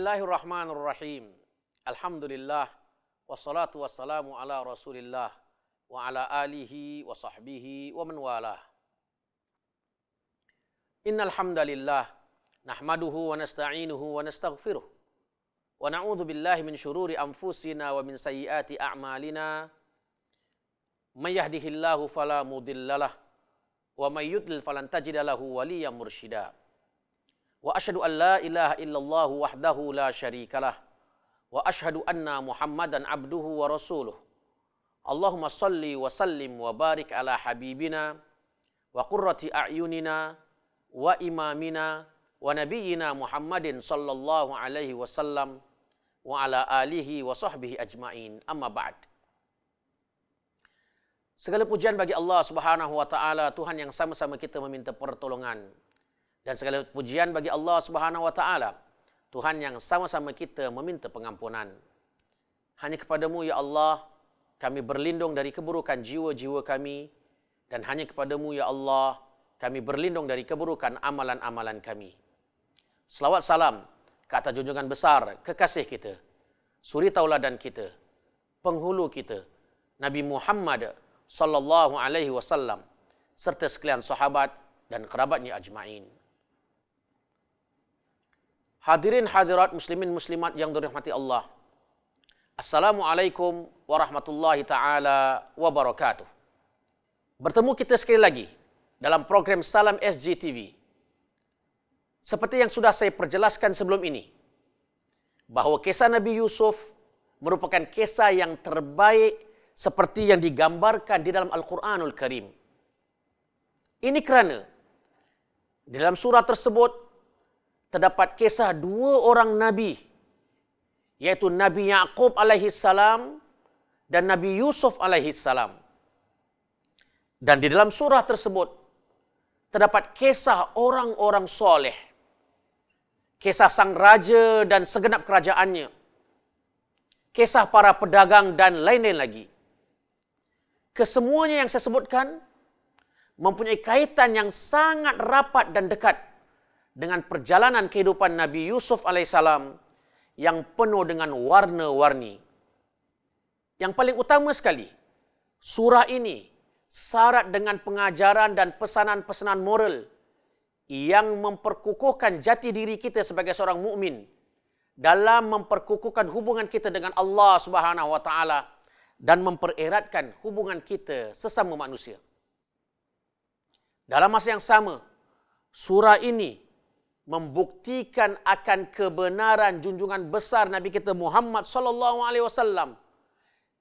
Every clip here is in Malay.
Bismillahirrahmanirrahim. Alhamdulillah wassalatu wassalamu ala Rasulillah wa ala alihi wa sahbihi wa man walah. Innal hamdalillah nahmaduhu wa nasta'inuhu wa nastaghfiruh wa na'udzu billahi min syururi anfusina wa min sayyiati a'malina. May yahdihillahu fala mudhillalah wa may yudlil falan tajida lahu waliyyan mursyida. Wa asyhadu an la ilaha illallah wahdahu la syarikalah wa asyhadu anna Muhammadan abduhu wa rasuluh. Allahumma salli wa sallim wa barik ala habibina wa qurrati a'yunina wa imamina wa nabiyyina Muhammadin sallallahu alaihi wasallam wa ala alihi wa sahbihi ajma'in. Amma ba'd. Segala pujian bagi Allah Subhanahu wa taala, Tuhan yang sama-sama kita meminta pertolongan. Dan segala pujian bagi Allah Subhanahu wa taala, Tuhan yang sama-sama kita meminta pengampunan. Hanya kepadamu ya Allah kami berlindung dari keburukan jiwa-jiwa kami, dan hanya kepadamu ya Allah kami berlindung dari keburukan amalan-amalan kami. Selawat salam ke atas junjungan besar kekasih kita, suri tauladan kita, penghulu kita, Nabi Muhammad sallallahu alaihi wasallam, serta sekalian sahabat dan kerabatnya ajma'in. Hadirin hadirat muslimin muslimat yang dirahmati Allah. Assalamualaikum warahmatullahi taala wabarakatuh. Bertemu kita sekali lagi dalam program Salam SGTV. Seperti yang sudah saya perjelaskan sebelum ini, bahawa kisah Nabi Yusuf merupakan kisah yang terbaik seperti yang digambarkan di dalam Al-Quranul Karim. Ini kerana di dalam surah tersebut terdapat kisah dua orang Nabi, yaitu Nabi Yaqub alaihi salam dan Nabi Yusuf alaihi salam. Dan di dalam surah tersebut terdapat kisah orang-orang soleh, kisah sang raja dan segenap kerajaannya, kisah para pedagang dan lain-lain lagi. Kesemuanya yang saya sebutkan mempunyai kaitan yang sangat rapat dan dekat dengan perjalanan kehidupan Nabi Yusuf alaihissalam yang penuh dengan warna-warni. Yang paling utama sekali, surah ini syarat dengan pengajaran dan pesanan-pesanan moral yang memperkukuhkan jati diri kita sebagai seorang mukmin dalam memperkukuhkan hubungan kita dengan Allah Subhanahu wa taala dan mempereratkan hubungan kita sesama manusia. Dalam masa yang sama, surah ini membuktikan akan kebenaran junjungan besar Nabi kita Muhammad sallallahu alaihi wasallam.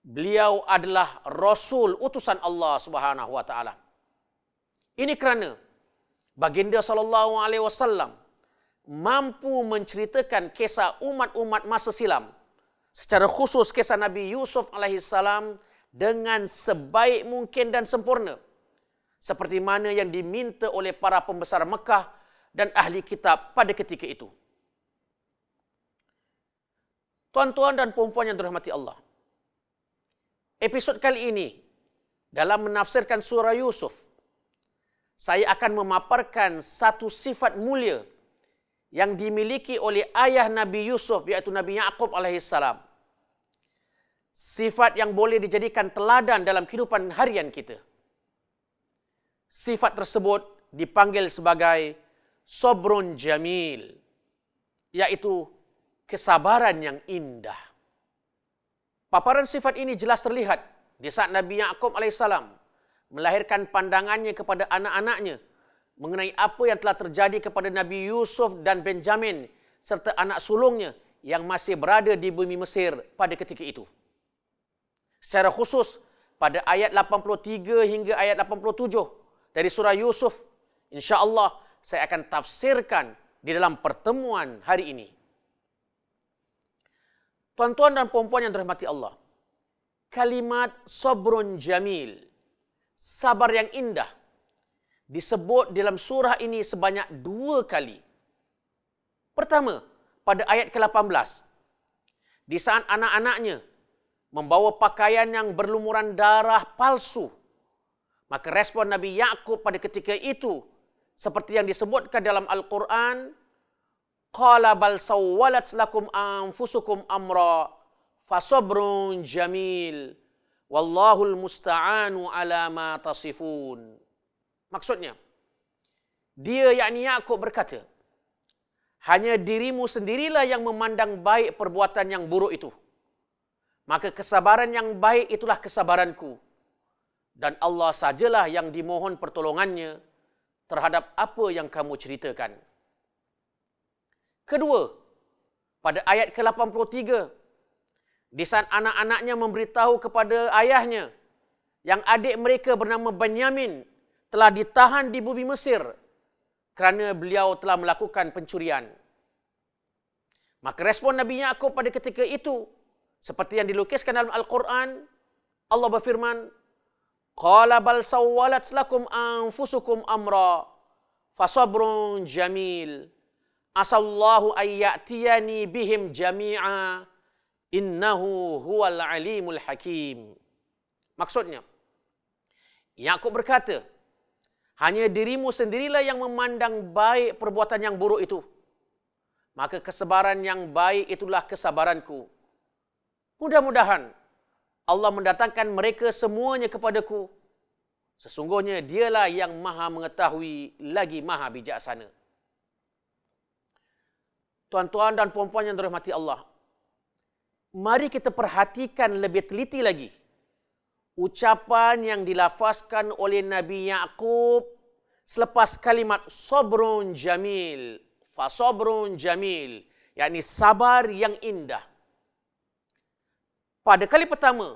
Beliau adalah rasul utusan Allah Subhanahu wa taala. Ini kerana baginda sallallahu alaihi wasallam mampu menceritakan kisah umat-umat masa silam, secara khusus kisah Nabi Yusuf alaihi salam, dengan sebaik mungkin dan sempurna, seperti mana yang diminta oleh para pembesar Mekah dan ahli kitab pada ketika itu. Tuan-tuan dan puan-puan yang dirahmati Allah, episod kali ini dalam menafsirkan surah Yusuf, saya akan memaparkan satu sifat mulia yang dimiliki oleh ayah Nabi Yusuf, iaitu Nabi Yaqub alaihissalam. Sifat yang boleh dijadikan teladan dalam kehidupan harian kita. Sifat tersebut dipanggil sebagai sabrun jamil, iaitu kesabaran yang indah. Paparan sifat ini jelas terlihat di saat Nabi Yaqub alaihissalam melahirkan pandangannya kepada anak-anaknya mengenai apa yang telah terjadi kepada Nabi Yusuf dan Benjamin serta anak sulungnya yang masih berada di bumi Mesir pada ketika itu. Secara khusus pada ayat 83 hingga ayat 87 dari surah Yusuf, insya-Allah saya akan tafsirkan di dalam pertemuan hari ini. Tuan-tuan dan puan-puan yang dirahmati Allah, kalimat sabrun jamil, sabar yang indah, disebut dalam surah ini sebanyak 2 kali. Pertama, pada ayat ke-18, di saat anak-anaknya membawa pakaian yang berlumuran darah palsu, maka respon Nabi Yaqub pada ketika itu seperti yang disebutkan dalam Al-Quran, qala bal sawwalat lakum anfusukum amra fasabrun jamil wallahul musta'anu ala ma tasifun. Maksudnya, dia yakni Yaqub berkata, hanya dirimu sendirilah yang memandang baik perbuatan yang buruk itu. Maka kesabaran yang baik itulah kesabaranku. Dan Allah sajalah yang dimohon pertolongannya terhadap apa yang kamu ceritakan. Kedua, pada ayat ke-83, di saat anak-anaknya memberitahu kepada ayahnya yang adik mereka bernama Benyamin telah ditahan di bumi Mesir kerana beliau telah melakukan pencurian. Maka respon Nabi Yaqub pada ketika itu, seperti yang dilukiskan dalam Al-Quran, Allah berfirman, qala bal sawwalat lakum anfusukum amra fasabrun jamil asallahu ayyatiyani bihim jami'a innahu huwal alimul hakim. Maksudnya, Yaqub berkata, hanya dirimu sendirilah yang memandang baik perbuatan yang buruk itu. Maka kesabaran yang baik itulah kesabaranku. Mudah-mudahan Allah mendatangkan mereka semuanya kepadaku. Sesungguhnya dialah yang maha mengetahui lagi maha bijaksana. Tuan-tuan dan puan-puan yang dirahmati Allah, mari kita perhatikan lebih teliti lagi ucapan yang dilafazkan oleh Nabi Yaqub selepas kalimat sabrun jamil, fasabrun jamil, yakni sabar yang indah. Pada kali pertama,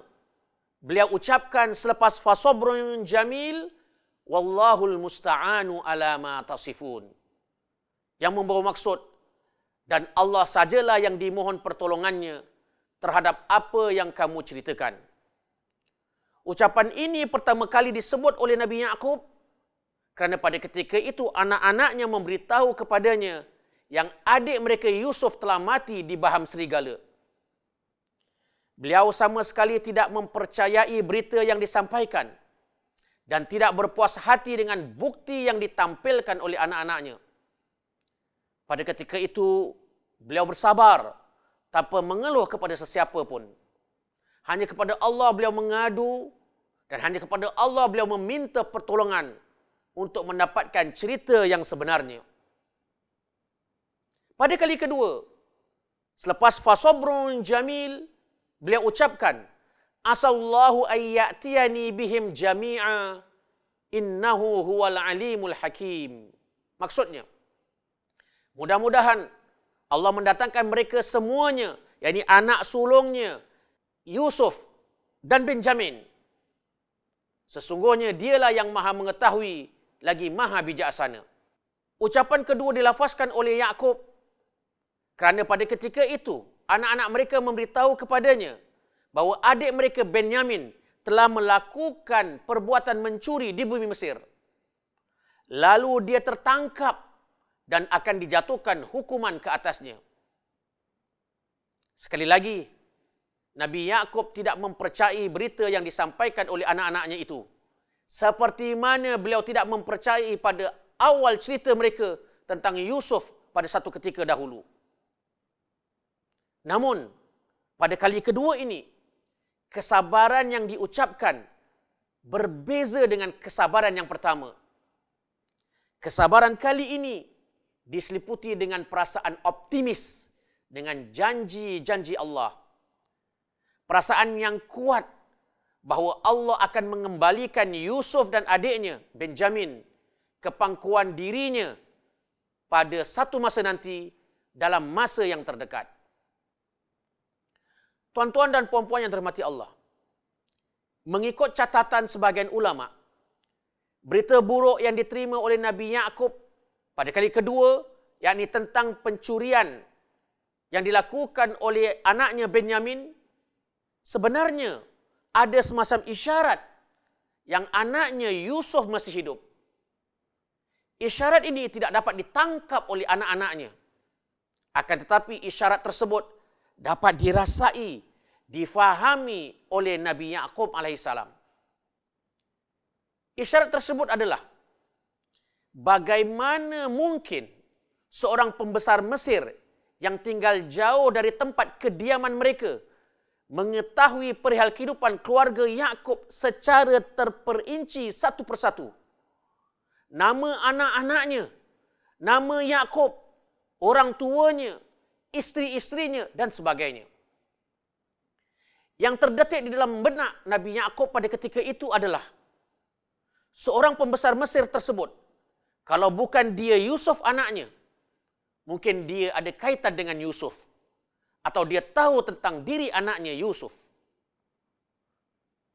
beliau ucapkan selepas fasabrun jamil, wallahul musta'anu ala ma tasifun. Yang membawa maksud, dan Allah sajalah yang dimohon pertolongannya terhadap apa yang kamu ceritakan. Ucapan ini pertama kali disebut oleh Nabi Yaqub kerana pada ketika itu anak-anaknya memberitahu kepadanya yang adik mereka Yusuf telah mati di baham serigala. Beliau sama sekali tidak mempercayai berita yang disampaikan dan tidak berpuas hati dengan bukti yang ditampilkan oleh anak-anaknya. Pada ketika itu, beliau bersabar tanpa mengeluh kepada sesiapa pun. Hanya kepada Allah beliau mengadu dan hanya kepada Allah beliau meminta pertolongan untuk mendapatkan cerita yang sebenarnya. Pada kali kedua, selepas fasabrun jamil, beliau ucapkan, asallahu ayyatiyani bihim jami'a innahu huwal alimul hakim. Maksudnya, mudah-mudahan Allah mendatangkan mereka semuanya, yakni anak sulungnya, Yusuf dan Benjamin. Sesungguhnya dialah yang maha mengetahui lagi maha bijaksana. Ucapan kedua dilafazkan oleh Yaqub kerana pada ketika itu anak-anak mereka memberitahu kepadanya bahawa adik mereka Benyamin telah melakukan perbuatan mencuri di bumi Mesir. Lalu dia tertangkap dan akan dijatuhkan hukuman ke atasnya. Sekali lagi, Nabi Yaqub tidak mempercayai berita yang disampaikan oleh anak-anaknya itu. Seperti mana beliau tidak mempercayai pada awal cerita mereka tentang Yusuf pada satu ketika dahulu. Namun, pada kali kedua ini, kesabaran yang diucapkan berbeza dengan kesabaran yang pertama. Kesabaran kali ini diseliputi dengan perasaan optimis dengan janji-janji Allah. Perasaan yang kuat bahawa Allah akan mengembalikan Yusuf dan adiknya Benjamin ke pangkuan dirinya pada satu masa nanti dalam masa yang terdekat. Tuan-tuan dan puan-puan yang dirahmati Allah, mengikut catatan sebahagian ulama, berita buruk yang diterima oleh Nabi Yaqub pada kali kedua, yakni tentang pencurian yang dilakukan oleh anaknya Benyamin, sebenarnya ada semacam isyarat yang anaknya Yusuf masih hidup. Isyarat ini tidak dapat ditangkap oleh anak-anaknya. Akan tetapi isyarat tersebut dapat dirasai, difahami oleh Nabi Yaqub alaihissalam. Isyarat tersebut adalah bagaimana mungkin seorang pembesar Mesir yang tinggal jauh dari tempat kediaman mereka, mengetahui perihal kehidupan keluarga Yakub secara terperinci satu persatu. Nama anak-anaknya, nama Yakub, orang tuanya, isteri-isterinya dan sebagainya. Yang terdetik di dalam benak Nabi Yakub pada ketika itu adalah seorang pembesar Mesir tersebut, kalau bukan dia Yusuf anaknya, mungkin dia ada kaitan dengan Yusuf, atau dia tahu tentang diri anaknya Yusuf.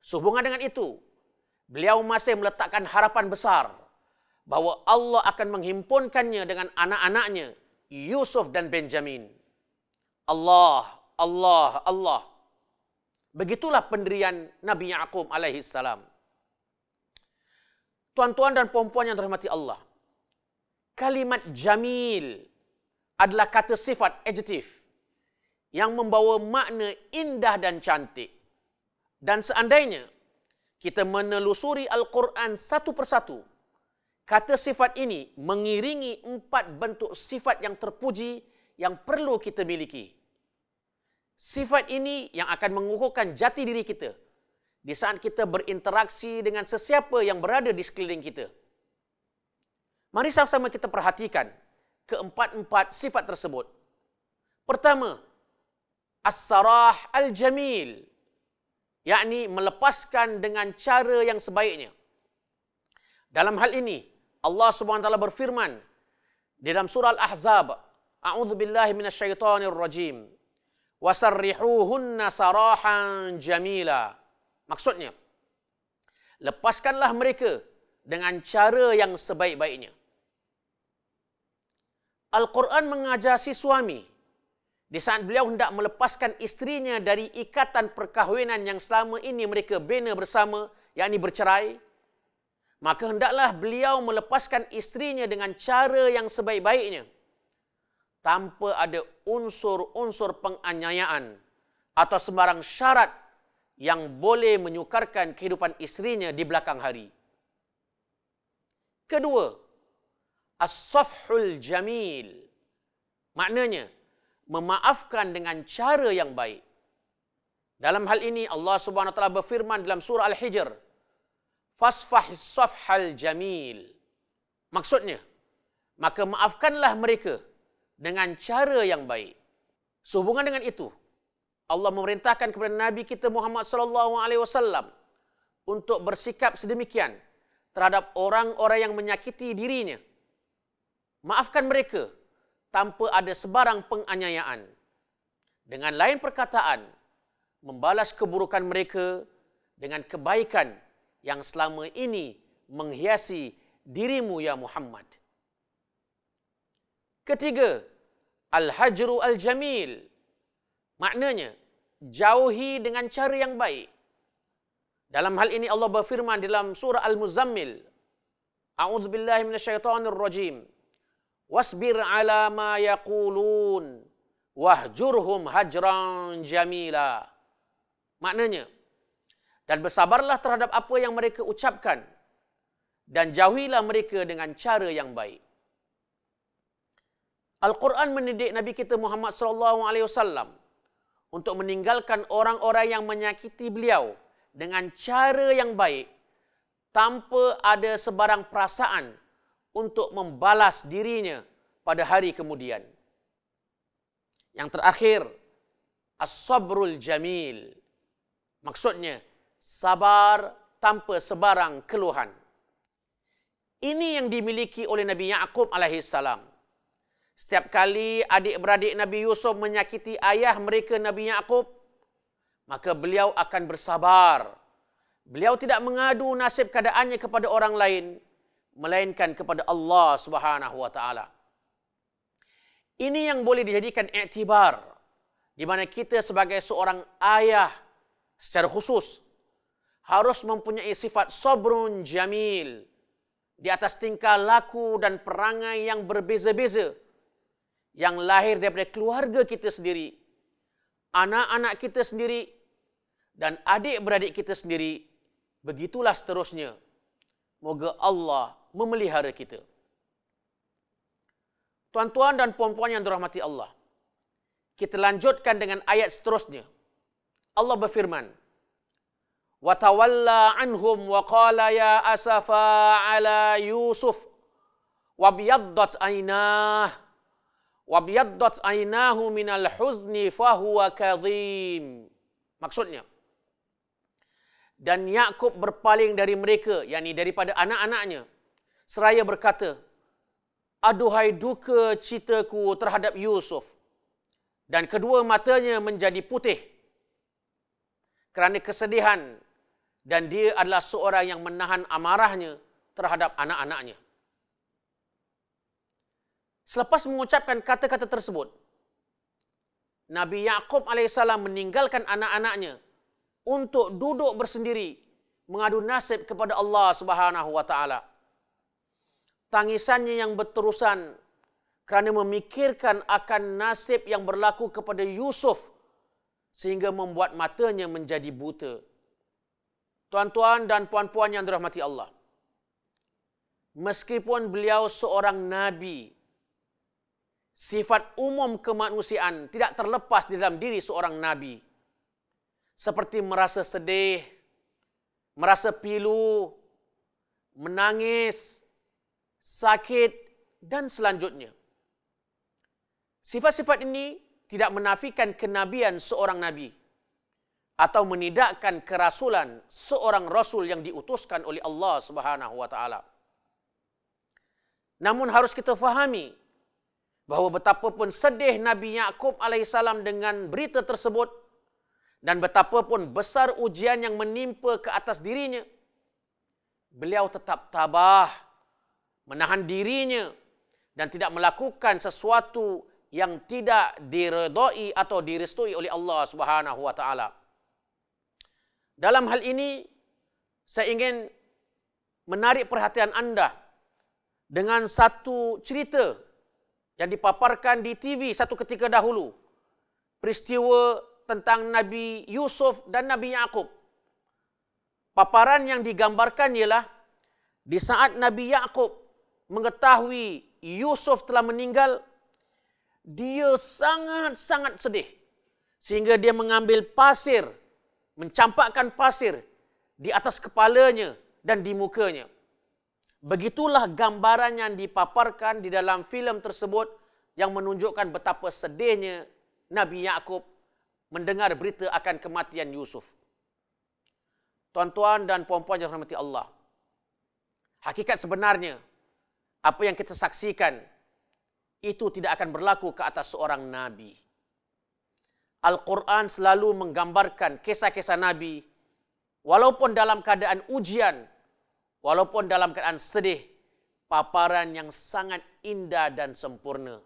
Sehubungan dengan itu, beliau masih meletakkan harapan besar bahawa Allah akan menghimpunkannya dengan anak-anaknya Yusuf dan Benjamin. Allah, Allah, Allah. Begitulah pendirian Nabi Yakub alaihi salam. Tuan-tuan dan puan-puan yang dirahmati Allah, kalimat jamil adalah kata sifat adjektif yang membawa makna indah dan cantik. Dan seandainya kita menelusuri Al-Quran satu persatu, kata sifat ini mengiringi 4 bentuk sifat yang terpuji yang perlu kita miliki. Sifat ini yang akan mengukuhkan jati diri kita di saat kita berinteraksi dengan sesiapa yang berada di sekeliling kita. Mari sama-sama kita perhatikan keempat-empat sifat tersebut. Pertama, as-sarah al-jamil, yakni melepaskan dengan cara yang sebaiknya. Dalam hal ini, Allah Subhanahu wa taala berfirman di dalam surah Al-Ahzab, a'udzubillahi minasyaitonir rajim, wasarrihuhunna sarahan jamila. Maksudnya, lepaskanlah mereka dengan cara yang sebaik-baiknya. Al-Quran mengajar si suami di saat beliau hendak melepaskan isterinya dari ikatan perkahwinan yang selama ini mereka bina bersama, yakni bercerai, maka hendaklah beliau melepaskan isterinya dengan cara yang sebaik-baiknya, tanpa ada unsur-unsur penganiayaan atau sembarang syarat yang boleh menyukarkan kehidupan isterinya di belakang hari. Kedua, as-safhul jamil. Maknanya, memaafkan dengan cara yang baik. Dalam hal ini Allah Subhanahu wa taala berfirman dalam surah Al-Hijr, fasfahis safhal jamil. Maksudnya, maka maafkanlah mereka dengan cara yang baik. Sehubungan dengan itu, Allah memerintahkan kepada Nabi kita Muhammad sallallahu alaihi wasallam untuk bersikap sedemikian terhadap orang-orang yang menyakiti dirinya. Maafkan mereka tanpa ada sebarang penganiayaan. Dengan lain perkataan, membalas keburukan mereka dengan kebaikan yang selama ini menghiasi dirimu ya Muhammad. Ketiga, al-hajru al-jamil. Maknanya, jauhi dengan cara yang baik. Dalam hal ini Allah berfirman dalam surah Al-Muzammil, a'udzubillahi minasyaitonir rajim, wasbir ala ma yaqulun wahjurhum hajran jamila. Maknanya, dan bersabarlah terhadap apa yang mereka ucapkan dan jauhilah mereka dengan cara yang baik. Al-Quran mendidik Nabi kita Muhammad sallallahu alaihi wasallam untuk meninggalkan orang-orang yang menyakiti beliau dengan cara yang baik tanpa ada sebarang perasaan untuk membalas dirinya pada hari kemudian. Yang terakhir, as-sabrul jamil. Maksudnya, sabar tanpa sebarang keluhan. Ini yang dimiliki oleh Nabi Yakub alaihi salam. Setiap kali adik-beradik Nabi Yusuf menyakiti ayah mereka Nabi Yakub, maka beliau akan bersabar. Beliau tidak mengadu nasib keadaannya kepada orang lain, melainkan kepada Allah Subhanahu wa taala. Ini yang boleh dijadikan iktibar, di mana kita sebagai seorang ayah secara khusus harus mempunyai sifat sabrun jamil di atas tingkah laku dan perangai yang berbeza-beza yang lahir daripada keluarga kita sendiri, anak-anak kita sendiri, dan adik-beradik kita sendiri. Begitulah seterusnya. Moga Allah memelihara kita. Tuan-tuan dan puan-puan yang dirahmati Allah, kita lanjutkan dengan ayat seterusnya. Allah berfirman, "Wa tawalla anhum wa qala ya asafa ala Yusuf wa biyaddat aynahu minal huzni fahuwa kadhim." Maksudnya, dan Yakub berpaling dari mereka, yakni daripada anak-anaknya, seraya berkata, "Aduhai duka citaku terhadap Yusuf." Dan kedua matanya menjadi putih kerana kesedihan, dan dia adalah seorang yang menahan amarahnya terhadap anak-anaknya. Selepas mengucapkan kata-kata tersebut, Nabi Yakub AS meninggalkan anak-anaknya untuk duduk bersendiri mengadu nasib kepada Allah Subhanahu wa taala. Tangisannya yang berterusan kerana memikirkan akan nasib yang berlaku kepada Yusuf sehingga membuat matanya menjadi buta. Tuan-tuan dan puan-puan yang dirahmati Allah, meskipun beliau seorang nabi, sifat umum kemanusiaan tidak terlepas di dalam diri seorang nabi, seperti merasa sedih, merasa pilu, menangis, sakit, dan selanjutnya. Sifat-sifat ini tidak menafikan kenabian seorang nabi atau menidakkan kerasulan seorang rasul yang diutuskan oleh Allah Subhanahu wa taala. Namun harus kita fahami bahawa betapapun sedih Nabi Yakub alaihissalam dengan berita tersebut dan betapapun besar ujian yang menimpa ke atas dirinya, beliau tetap tabah, menahan dirinya dan tidak melakukan sesuatu yang tidak diredai atau direstui oleh Allah Subhanahu wa taala. Dalam hal ini saya ingin menarik perhatian anda dengan satu cerita yang dipaparkan di TV satu ketika dahulu. Peristiwa tentang Nabi Yusuf dan Nabi Yakub. Paparan yang digambarkan ialah di saat Nabi Yakub mengetahui Yusuf telah meninggal, dia sangat-sangat sedih sehingga dia mengambil pasir, mencampakkan pasir di atas kepalanya dan di mukanya. Begitulah gambaran yang dipaparkan di dalam filem tersebut yang menunjukkan betapa sedihnya Nabi Yakub mendengar berita akan kematian Yusuf. Tuan-tuan dan puan-puan yang dirahmati Allah, hakikat sebenarnya apa yang kita saksikan itu tidak akan berlaku ke atas seorang nabi. Al-Quran selalu menggambarkan kisah-kisah nabi walaupun dalam keadaan ujian, walaupun dalam keadaan sedih, paparan yang sangat indah dan sempurna.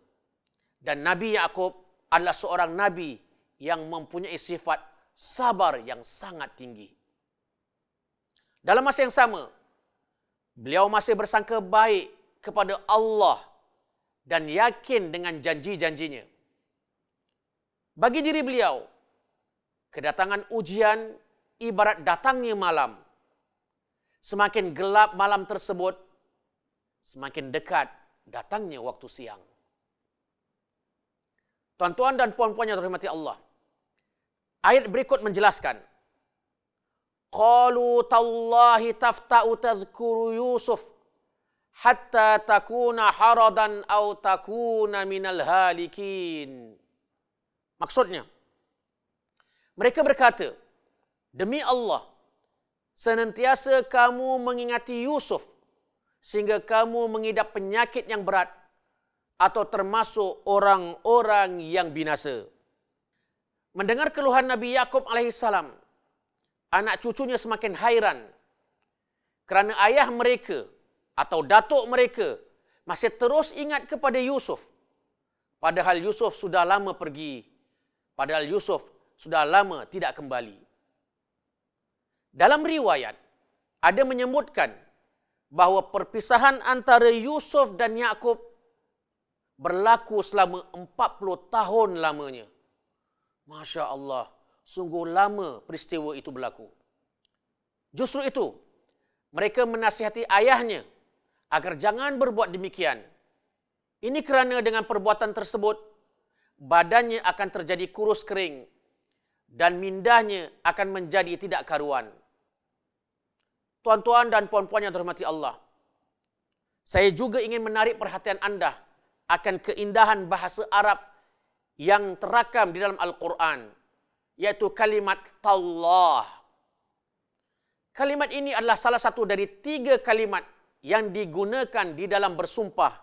Dan Nabi Yakub adalah seorang nabi yang mempunyai sifat sabar yang sangat tinggi. Dalam masa yang sama, beliau masih bersangka baik kepada Allah dan yakin dengan janji-janjinya. Bagi diri beliau, kedatangan ujian ibarat datangnya malam. Semakin gelap malam tersebut, semakin dekat datangnya waktu siang. Tuan-tuan dan puan-puan yang dirahmati Allah, ayat berikut menjelaskan, qalu tallahi tafta'u tadhkuru Yusuf hatta takuna haradan aw takuna minal halikin. Maksudnya, mereka berkata, demi Allah, senantiasa kamu mengingati Yusuf sehingga kamu mengidap penyakit yang berat atau termasuk orang-orang yang binasa. Mendengar keluhan Nabi Yakub alaihissalam, anak cucunya semakin hairan kerana ayah mereka atau datuk mereka masih terus ingat kepada Yusuf. Padahal Yusuf sudah lama pergi. Padahal Yusuf sudah lama tidak kembali. Dalam riwayat, ada menyebutkan bahawa perpisahan antara Yusuf dan Yakub berlaku selama 40 tahun lamanya. Masya Allah, sungguh lama peristiwa itu berlaku. Justru itu, mereka menasihati ayahnya agar jangan berbuat demikian. Ini kerana dengan perbuatan tersebut, badannya akan terjadi kurus kering dan mindahnya akan menjadi tidak karuan. Tuan-tuan dan puan-puan yang dirahmati Allah, saya juga ingin menarik perhatian anda akan keindahan bahasa Arab yang terakam di dalam Al-Quran, yaitu kalimat tallah. Kalimat ini adalah salah satu dari 3 kalimat yang digunakan di dalam bersumpah,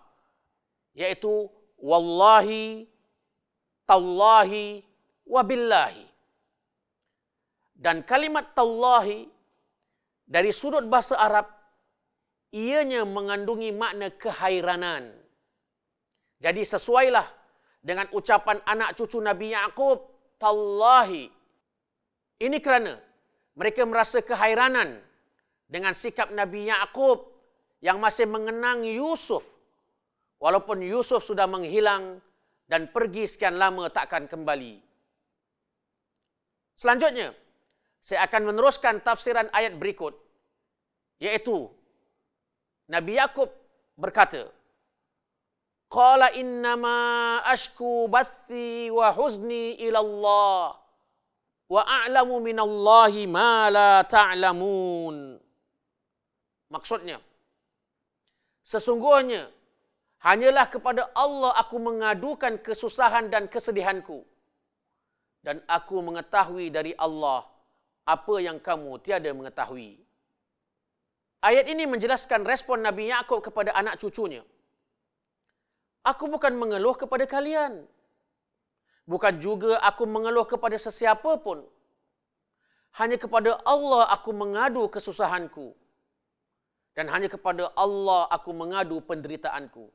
yaitu wallahi, tallahi, wabillahi. Dan kalimat tallahi dari sudut bahasa Arab, ianya mengandungi makna kehairanan. Jadi sesuailah dengan ucapan anak cucu Nabi Yaqub, tallahi. Ini kerana mereka merasa kehairanan dengan sikap Nabi Yaqub yang masih mengenang Yusuf, walaupun Yusuf sudah menghilang dan pergi sekian lama takkan kembali. Selanjutnya, saya akan meneruskan tafsiran ayat berikut, yaitu Nabi Yaqub berkata, Qala innama ashku bathi wa huzni ila Allah wa a'lamu minallahi ma la ta'lamun. Maksudnya, sesungguhnya hanyalah kepada Allah aku mengadukan kesusahan dan kesedihanku, dan aku mengetahui dari Allah apa yang kamu tiada mengetahui. Ayat ini menjelaskan respon Nabi Yaqub kepada anak cucunya. Aku bukan mengeluh kepada kalian. Bukan juga aku mengeluh kepada sesiapa pun. Hanya kepada Allah aku mengadu kesusahanku. Dan hanya kepada Allah aku mengadu penderitaanku.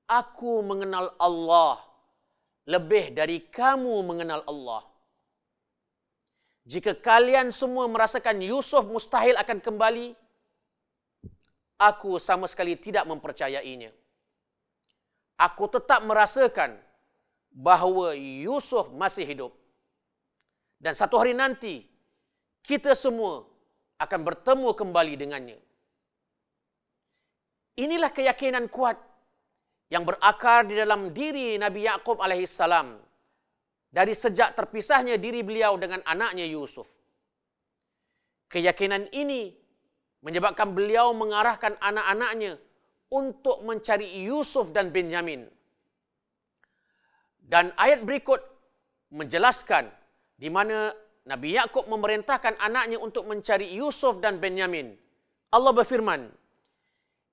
Aku mengenal Allah lebih dari kamu mengenal Allah. Jika kalian semua merasakan Yusuf mustahil akan kembali, aku sama sekali tidak mempercayainya. Aku tetap merasakan bahawa Yusuf masih hidup. Dan satu hari nanti, kita semua akan bertemu kembali dengannya. Inilah keyakinan kuat yang berakar di dalam diri Nabi Yaqub alaihissalam dari sejak terpisahnya diri beliau dengan anaknya Yusuf. Keyakinan ini menyebabkan beliau mengarahkan anak-anaknya untuk mencari Yusuf dan Benyamin. Dan ayat berikut menjelaskan di mana Nabi Yaqub memerintahkan anaknya untuk mencari Yusuf dan Benyamin. Allah berfirman,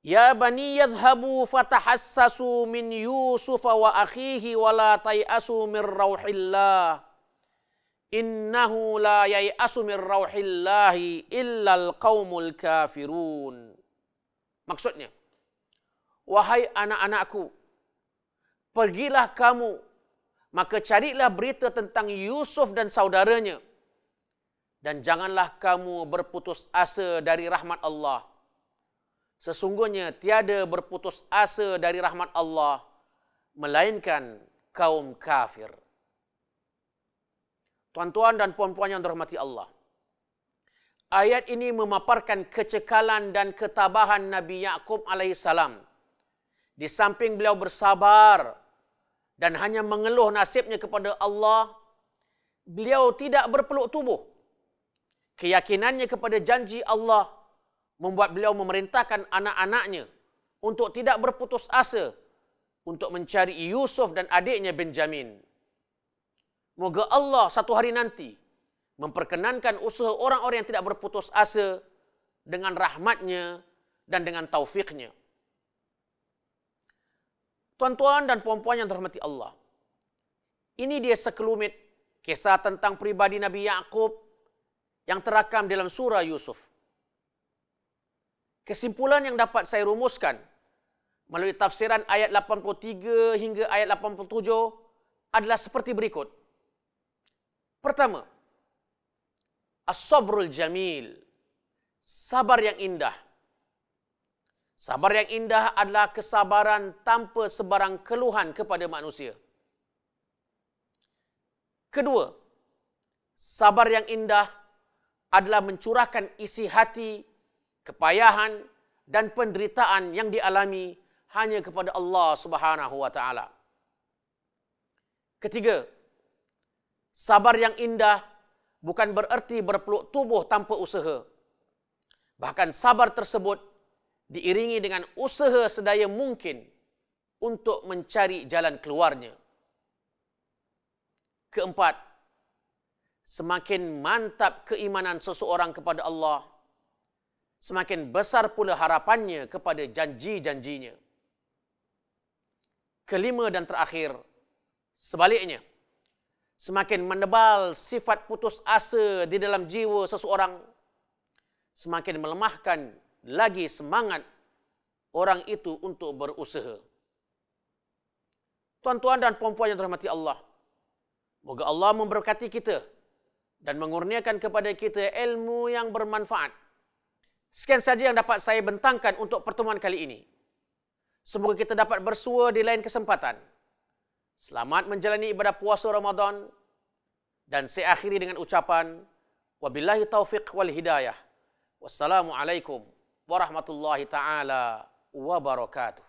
Ya bani yadhhabu fatahassasu min Yusuf wa akhihi wa la tay'asu min rauhillah. Innahu la yay'asu min rauhillahi illa al-qaumul kafirun. Maksudnya, wahai anak-anakku, pergilah kamu, maka carilah berita tentang Yusuf dan saudaranya. Dan janganlah kamu berputus asa dari rahmat Allah. Sesungguhnya tiada berputus asa dari rahmat Allah, melainkan kaum kafir. Tuan-tuan dan puan-puan yang dirahmati Allah, ayat ini memaparkan kecekalan dan ketabahan Nabi Yaqub alaihissalam. Di samping beliau bersabar dan hanya mengeluh nasibnya kepada Allah, beliau tidak berpeluk tubuh. Keyakinannya kepada janji Allah membuat beliau memerintahkan anak-anaknya untuk tidak berputus asa untuk mencari Yusuf dan adiknya Benjamin. Moga Allah satu hari nanti memperkenankan usaha orang-orang yang tidak berputus asa dengan rahmatnya dan dengan taufiknya. Tuan-tuan dan puan-puan yang dirahmati Allah, ini dia sekelumit kisah tentang pribadi Nabi Yaqub yang terakam dalam surah Yusuf. Kesimpulan yang dapat saya rumuskan melalui tafsiran ayat 83 hingga ayat 87 adalah seperti berikut. Pertama, as-sabrul jamil, sabar yang indah. Sabar yang indah adalah kesabaran tanpa sebarang keluhan kepada manusia. Kedua, sabar yang indah adalah mencurahkan isi hati, kepayahan dan penderitaan yang dialami hanya kepada Allah Subhanahu wa taala. Ketiga, sabar yang indah bukan bererti berpeluk tubuh tanpa usaha. Bahkan sabar tersebut diiringi dengan usaha sedaya mungkin untuk mencari jalan keluarnya. Keempat, semakin mantap keimanan seseorang kepada Allah, semakin besar pula harapannya kepada janji-janjinya. Kelima dan terakhir, sebaliknya, semakin menebal sifat putus asa di dalam jiwa seseorang, semakin melemahkan lagi semangat orang itu untuk berusaha. Tuan-tuan dan puan-puan yang dirahmati Allah, moga Allah memberkati kita dan mengurniakan kepada kita ilmu yang bermanfaat. Sekian saja yang dapat saya bentangkan untuk pertemuan kali ini. Semoga kita dapat bersua di lain kesempatan. Selamat menjalani ibadah puasa Ramadan dan saya akhiri dengan ucapan wabillahi taufiq wal hidayah. Wassalamualaikum warahmatullahi taala wabarakatuh.